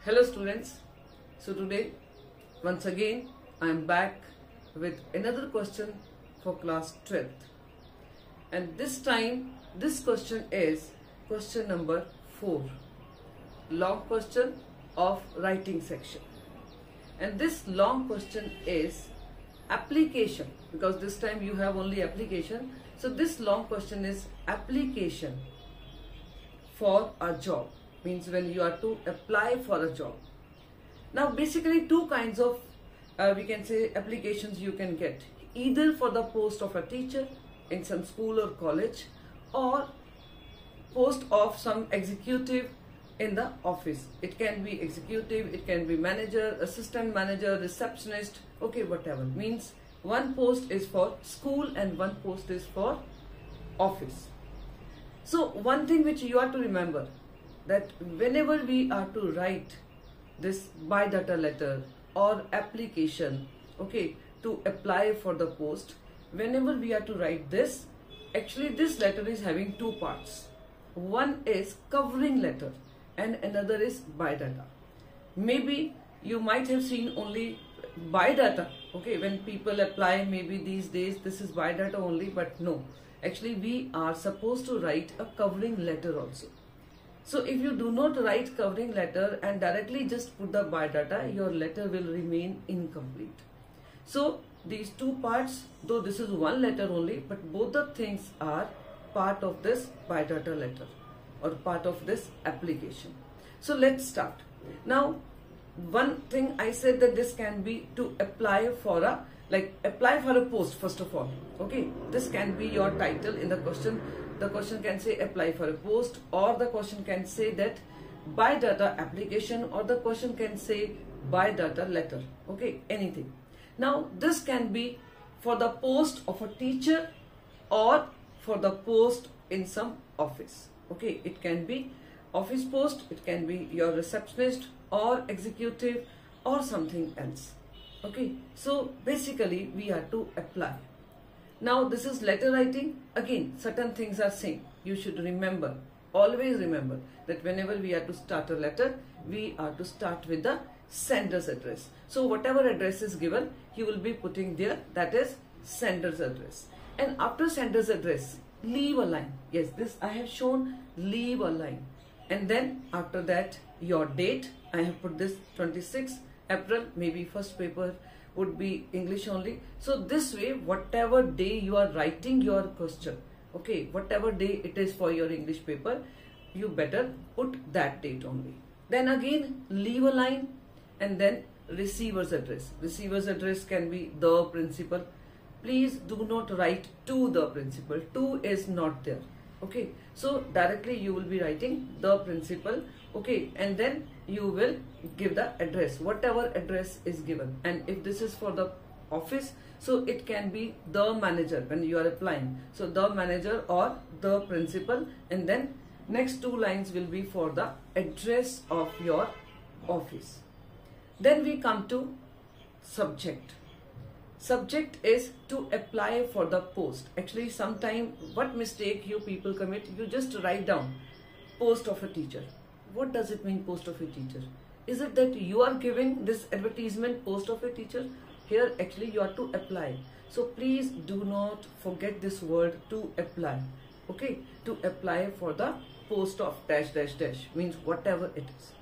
Hello students, so today once again I am back with another question for class 12th, and this time this question is question number 4, long question of writing section. And this long question is application, because this time you have only application. So this long question is application for a job, means when you are to apply for a job. Now basically two kinds of we can say applications you can get, either for the post of a teacher in some school or college, or post of some executive in the office. It can be executive, it can be manager, assistant manager, receptionist, okay, whatever. Means one post is for school and one post is for office. So one thing which you have to remember, that whenever we are to write this biodata letter or application, okay, to apply for the post, whenever we are to write this, actually this letter is having two parts. One is covering letter and another is biodata. Maybe you might have seen only biodata, okay, when people apply, maybe these days this is biodata only, but no, actually we are supposed to write a covering letter also. So if you do not write covering letter and directly just put the biodata, your letter will remain incomplete. So these two parts, though this is one letter only, but both the things are part of this biodata letter or part of this application. So let's start. Now one thing I said that this can be to apply for a, apply for a post first of all, okay. This can be your title in the question. The question can say apply for a post, or the question can say that biodata application, or the question can say biodata letter, okay, anything. Now this can be for the post of a teacher or for the post in some office, okay. It can be office post, it can be your receptionist or executive or something else, okay. So basically we are to apply. Now this is letter writing. Again, certain things are same. You should remember, always remember that whenever we are to start a letter, we are to start with the sender's address. So whatever address is given, you will be putting there, that is sender's address. And after sender's address, leave a line. Yes, this I have shown, leave a line. And then after that, your date, I have put this 26 April, maybe first paper would be English only. So this way, whatever day you are writing your question, okay, whatever day it is for your English paper, you better put that date only. Then again, leave a line, and then receiver's address. Receiver's address can be the principal. Please do not write to the principal. To is not there, okay. So directly you will be writing the principal, okay, and then you will give the address, whatever address is given. And if this is for the office, so it can be the manager when you are applying. So the manager or the principal, and then next two lines will be for the address of your office. Then we come to subject. Subject is to apply for the post. Actually, sometime what mistake you people commit, you just write down post of a teacher. What does it mean, post of a teacher? Is it that you are giving this advertisement, post of a teacher? Here actually you are to apply. So please do not forget this word, to apply, okay. To apply for the post of dash dash dash, means whatever it is.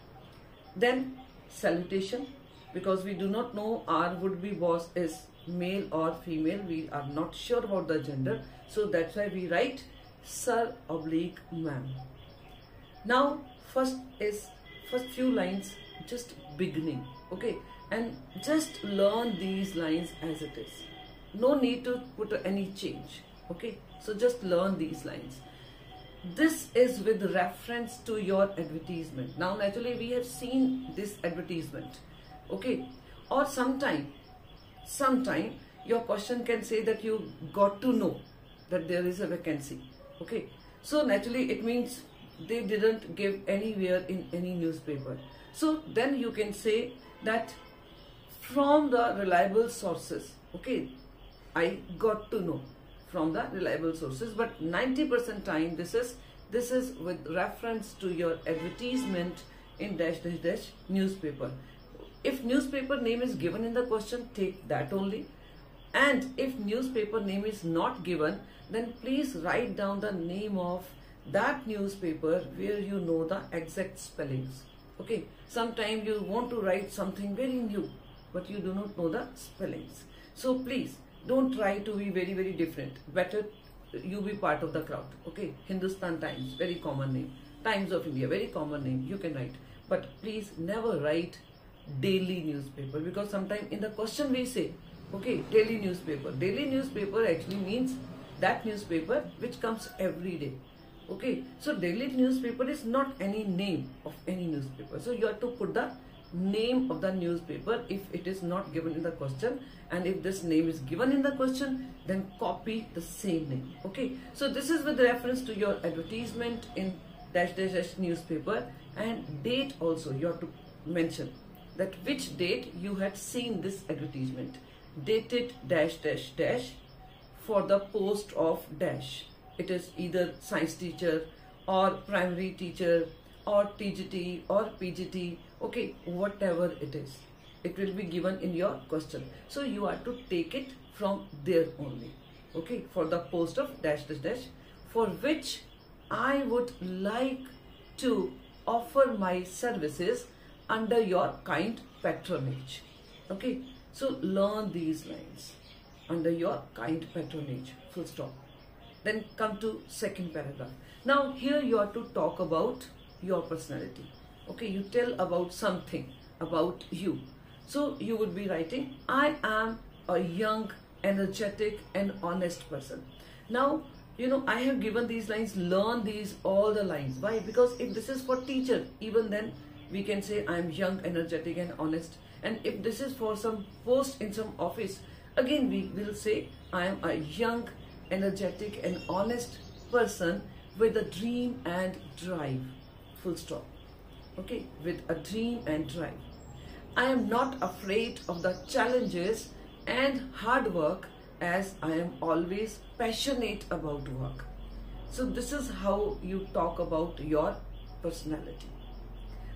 Then salutation, because we do not know our would-be boss is male or female, we are not sure about the gender, so that's why we write sir oblique ma'am. Now first few lines just beginning, okay, and just learn these lines as it is. No need to put any change, okay. So just learn these lines. This is with reference to your advertisement. Now naturally we have seen this advertisement, okay, or sometime your question can say that you got to know that there is a vacancy, okay. So naturally it means they didn't give anywhere in any newspaper. So then you can say that from the reliable sources, okay, I got to know from the reliable sources, but 90% time this is with reference to your advertisement in dash dash dash newspaper. If newspaper name is given in the question, take that only. And if newspaper name is not given, then please write down the name of that newspaper where you know the exact spellings. Okay, sometimes you want to write something very new, but you do not know the spellings. So please don't try to be very, very different. Better you be part of the crowd. Okay, Hindustan Times, very common name. Times of India, very common name, you can write. But please never write daily newspaper, because sometimes in the question we say, okay, daily newspaper. Daily newspaper actually means that newspaper which comes every day. Okay, so daily newspaper is not any name of any newspaper. So you have to put the name of the newspaper if it is not given in the question, and if this name is given in the question, then copy the same name. Okay, so this is with reference to your advertisement in dash dash dash newspaper, and date also you have to mention that which date you had seen this advertisement. Dated dash dash dash for the post of dash. It is either science teacher or primary teacher or TGT or PGT, okay, whatever it is, it will be given in your question. So you have to take it from there only, okay, for the post of dash dash dash, for which I would like to offer my services under your kind patronage. Okay, so learn these lines: under your kind patronage, full stop. Then come to second paragraph. Now here you have to talk about your personality. Okay, you tell about something about you. So you would be writing, I am a young, energetic and honest person. Now, you know, I have given these lines, learn these, all the lines. Why? Because if this is for teacher, even then we can say I am young, energetic and honest. And if this is for some post in some office, again we will say I am a young, energetic and honest person with a dream and drive, full stop. Okay, with a dream and drive. I am not afraid of the challenges and hard work, as I am always passionate about work. So this is how you talk about your personality.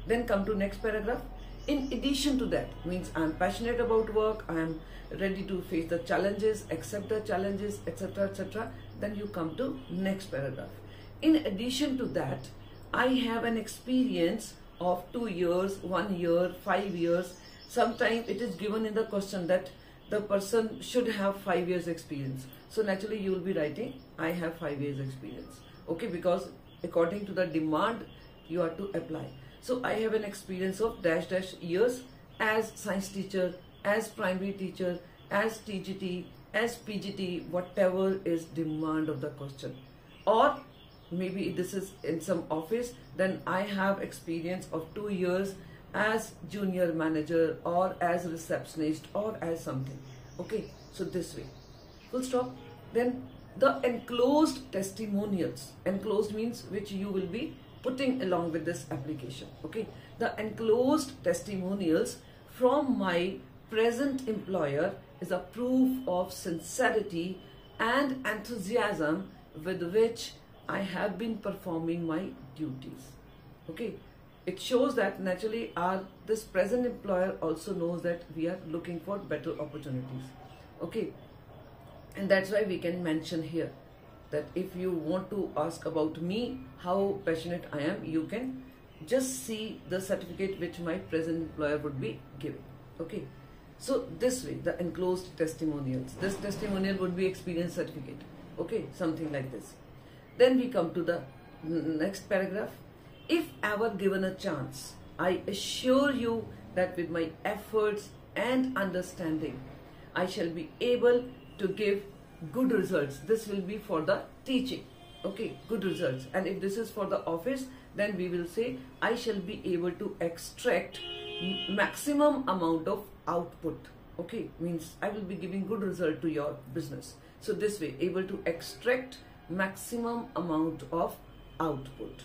Then come to next paragraph. In addition to that, means I am passionate about work, I am ready to face the challenges, accept the challenges, etc., etc. Then you come to next paragraph. In addition to that, I have an experience of 2 years, 1 year, 5 years. Sometimes it is given in the question that the person should have 5 years experience. So naturally you will be writing, I have 5 years experience. Okay, because according to the demand you have to apply. So I have an experience of dash dash years as science teacher, as primary teacher, as TGT, as PGT, whatever is demand of the question. Or maybe this is in some office, then I have experience of 2 years as junior manager or as receptionist or as something. Okay, so this way, full stop. Then the enclosed testimonials. Enclosed means which you will be putting along with this application. Okay, the enclosed testimonials from my present employer is a proof of sincerity and enthusiasm with which I have been performing my duties. Okay, it shows that naturally this present employer also knows that we are looking for better opportunities. Okay, and that's why we can mention here that if you want to ask about me, how passionate I am, you can just see the certificate which my present employer would be giving. Okay, so this way, the enclosed testimonials. This testimonial would be experience certificate. Okay, something like this. Then we come to the next paragraph. If ever given a chance, I assure you that with my efforts and understanding, I shall be able to give good results. This will be for the teaching. Okay, good results. And if this is for the office, then we will say I shall be able to extract maximum amount of output. Okay, means I will be giving good result to your business. So this way, able to extract maximum amount of output.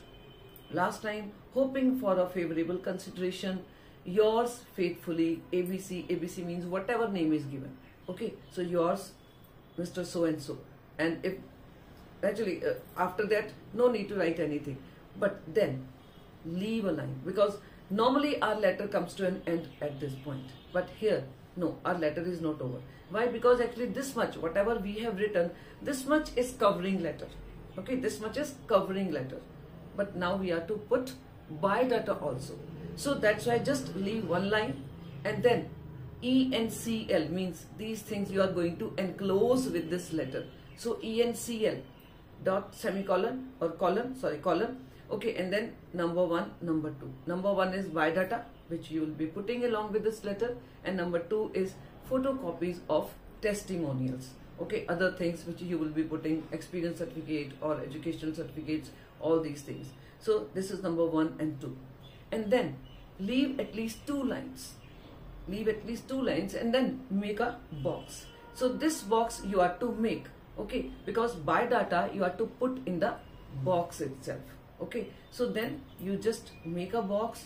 Last time, hoping for a favorable consideration, yours faithfully, ABC. ABC means whatever name is given. Okay, so yours, Mr. So and so. And if actually after that, no need to write anything, but then leave a line, because Normally our letter comes to an end at this point, but here no, our letter is not over. Why? Because actually this much, whatever we have written, this much is covering letter. Okay, this much is covering letter, but now we are to put biodata also. So that's why just leave one line, and then ENCL means these things you are going to enclose with this letter. So ENCL dot semicolon or colon, column. Okay, and then number 1, number 2. Number 1 is biodata, which you will be putting along with this letter, and number 2 is photocopies of testimonials. Okay, other things which you will be putting, experience certificate or educational certificates, all these things. So this is number 1 and 2. And then leave at least 2 lines. Leave at least 2 lines and then make a box. So this box you are to make, okay, because biodata you are to put in the box itself. Okay, so then you just make a box.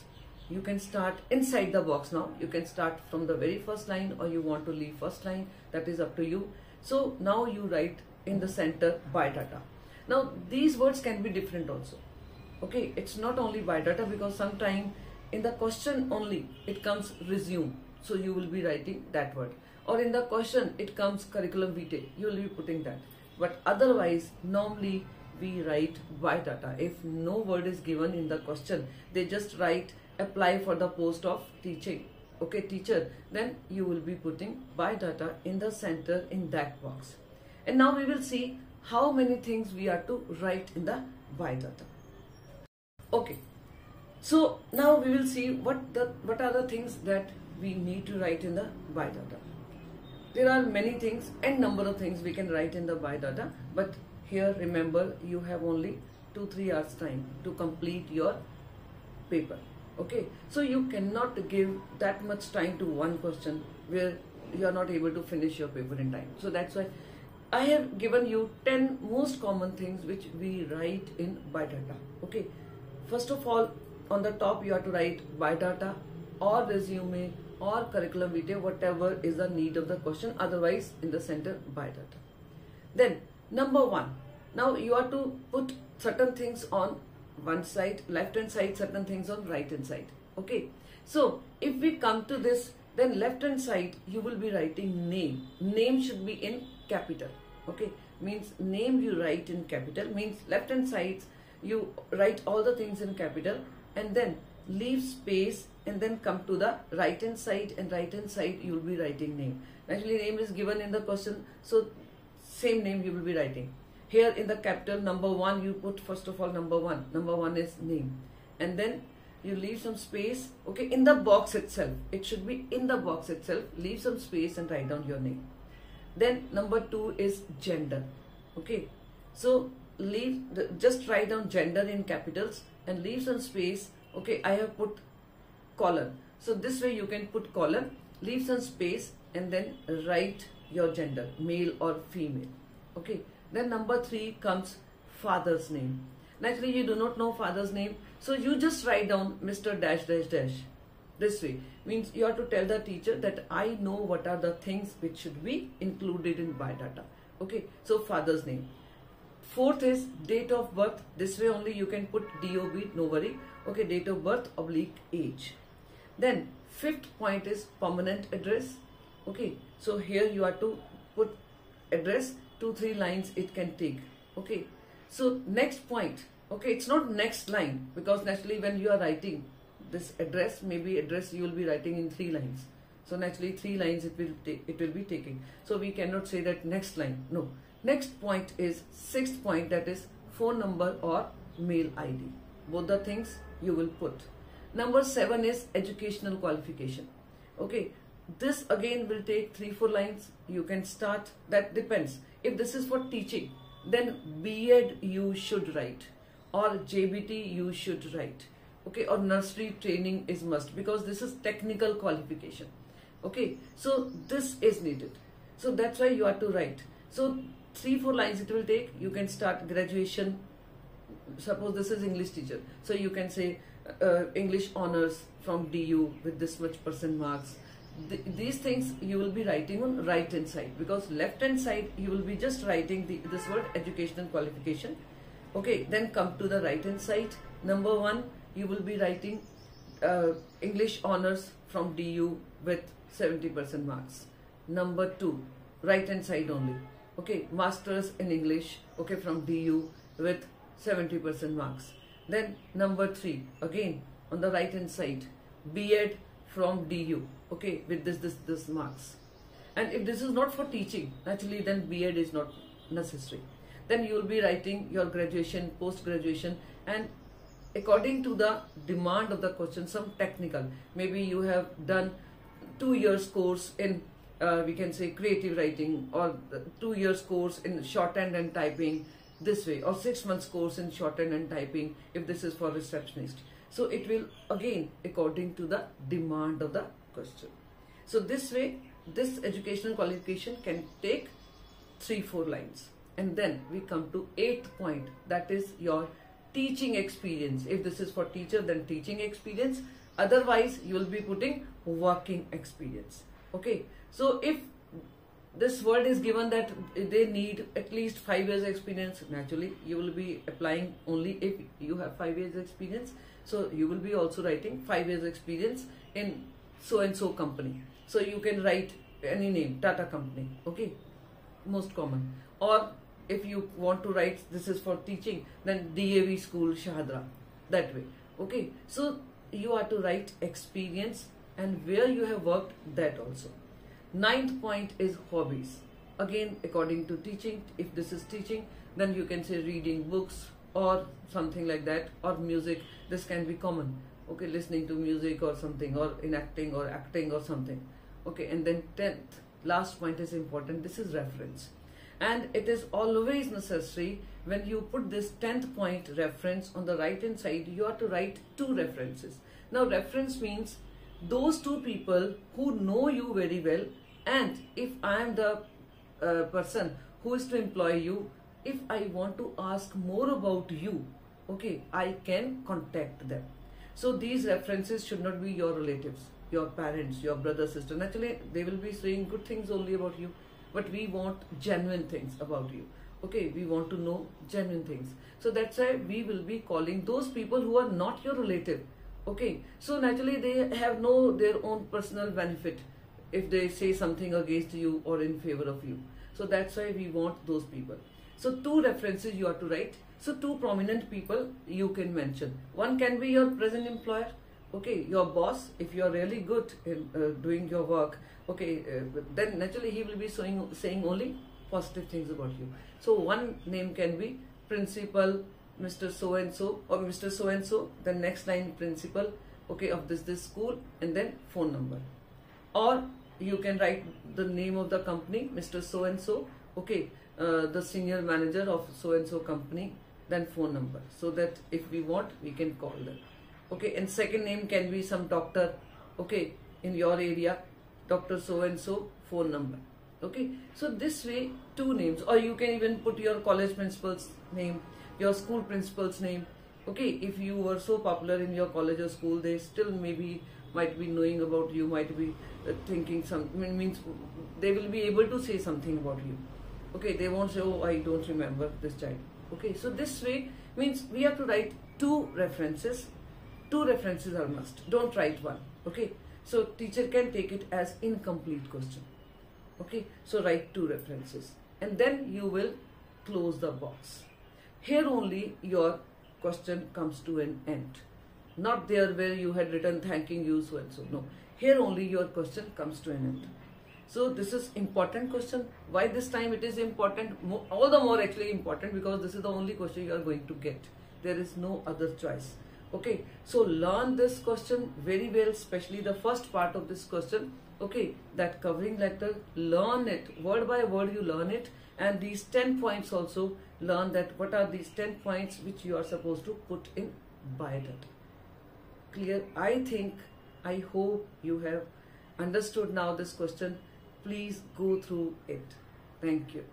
You can start inside the box now. You can start from the very first line, or you want to leave first line, that is up to you. So now you write in the center biodata. Now these words can be different also. Okay, it's not only biodata, because sometimes in the question only it comes resume, so you will be writing that word, or in the question it comes curriculum vitae, you will be putting that. But otherwise normally we write biodata. If no word is given in the question, they just write apply for the post of teaching, okay, teacher, then you will be putting biodata in the center in that box. And now we will see how many things we are to write in the biodata. Okay, so now we will see what are the things that we need to write in the biodata. There are many things and number of things we can write in the biodata, but here remember you have only 2-3 hours time to complete your paper. Okay, so you cannot give that much time to one question where you are not able to finish your paper in time. So that's why I have given you 10 most common things which we write in biodata. Okay, first of all, on the top you have to write biodata or resume or curriculum vitae, whatever is the need of the question, otherwise in the center biodata. Then number 1, now you have to put certain things on one side, left hand side, certain things on right hand side. Okay, so if we come to this, then left hand side you will be writing name. Name should be in capital. Okay, means name you write in capital, means left hand side you write all the things in capital, and then leave space, and then come to the right hand side, and right hand side you will be writing name. Actually name is given in the question, so same name you will be writing. Here in the capital, number 1 you put first of all number 1. Number 1 is name, and then you leave some space. Okay, in the box itself, it should be in the box itself. Leave some space and write down your name. Then number 2 is gender. Okay, so just write down gender in capitals and leave some space. Okay, I have put colon, so this way you can put colon, leave some space, and then write your gender, male or female. Okay, then number 3 comes father's name. Naturally you do not know father's name, so you just write down Mr. dash dash dash. This way means you have to tell the teacher that I know what are the things which should be included in biodata. Okay, so father's name. 4th is date of birth. This way only you can put DOB, no worry. Okay, date of birth / age. Then 5th point is permanent address. Okay, so here you have to put address, 2-3 lines it can take. Okay, so next point. Okay, it's not next line, because naturally when you are writing this address, maybe address you will be writing in 3 lines. So naturally 3 lines it will be taking. So we cannot say that next line. No. Next point is 6th point, that is phone number or mail ID. Both the things you will put. Number 7 is educational qualification. Okay, this again will take 3-4 lines. You can start, that depends. If this is for teaching, then B.Ed you should write, or JBT you should write. Okay, or nursery training is must, because this is technical qualification. Okay, so this is needed. So that's why you have to write. So 3-4 lines it will take. You can start graduation. Suppose this is English teacher, so you can say English honors from DU with this much % marks. These things you will be writing on right hand side, because left hand side you will be just writing this word educational qualification. Okay, then come to the right hand side. Number 1 you will be writing English honors from DU with 70% marks. Number 2, right hand side only. Okay, masters in English, okay, from DU with 70% marks. Then number 3, again on the right hand side, B.Ed from DU, okay, with this marks. And if this is not for teaching, naturally then B.Ed is not necessary. Then you will be writing your graduation, post-graduation, and according to the demand of the question, some technical. Maybe you have done 2 years course in we can say creative writing, or 2 years course in shorthand and typing this way, or 6 months course in shorthand and typing if this is for receptionist. So it will again according to the demand of the question. So this way this educational qualification can take 3-4 lines. And then we come to 8th point, that is your teaching experience. If this is for teacher, then teaching experience. Otherwise you will be putting working experience. Okay, so if this word is given that they need at least 5 years experience, naturally you will be applying only if you have 5 years experience. So you will be also writing 5 years experience in so and so company. So you can write any name, Tata company, okay, most common. Or if you want to write this is for teaching, then DAV school Shahadra, that way. Okay, so you are to write experience and where you have worked, that also. 9th point is hobbies. Again according to teaching, if this is teaching, then you can say reading books or something like that, or music. This can be common, okay, listening to music or something, or enacting or acting or something. Okay, and then 10th, last point is important, this is reference. And it is always necessary when you put this 10th point reference on the right hand side, you have to write 2 references. Now reference means those 2 people who know you very well, and if I am the person who is to employ you, if I want to ask more about you, okay, I can contact them. So these references should not be your relatives, your parents, your brother, sister. Naturally they will be saying good things only about you, but we want genuine things about you. Okay, we want to know genuine things. So that's why we will be calling those people who are not your relative. Okay, so naturally they have their own personal benefit if they say something against you or in favor of you. So that's why we want those people. So 2 references you have to write. So 2 prominent people you can mention. One can be your present employer, okay, your boss. If you are really good in doing your work, okay, then naturally he will be saying only positive things about you. So one name can be principal Mr. So and so, or Mr. So and so, then next line principal, okay, of this school, and then phone number. Or you can write the name of the company, Mr. So and so, okay, the senior manager of so and so company, then phone number, so that if we want we can call them. Okay, and second name can be some doctor, okay, in your area, Dr. so and so, phone number. Okay, so this way 2 names, or you can even put your college principal's name, your school principal's name. Okay, if you were so popular in your college or school, they still maybe might be knowing about you, might be thinking something, means they will be able to say something about you. Okay, they won't say, oh, I don't remember this child. Okay, so this way means we have to write 2 references. 2 references are must, don't write 1. Okay, so teacher can take it as incomplete question. Okay, so write 2 references and then you will close the box. Here only your question comes to an end. Not there where you had written thanking you so and so. No, here only your question comes to an end. So this is important question. Why this time it is important? All the more actually important, because this is the only question you are going to get. There is no other choice. Okay, so learn this question very well, especially the first part of this question. Okay, that covering letter, learn it word by word, you learn it, and these 10 points also learn that what are these 10 points which you are supposed to put in biodata. Clear? I hope you have understood now this question. Please go through it. Thank you.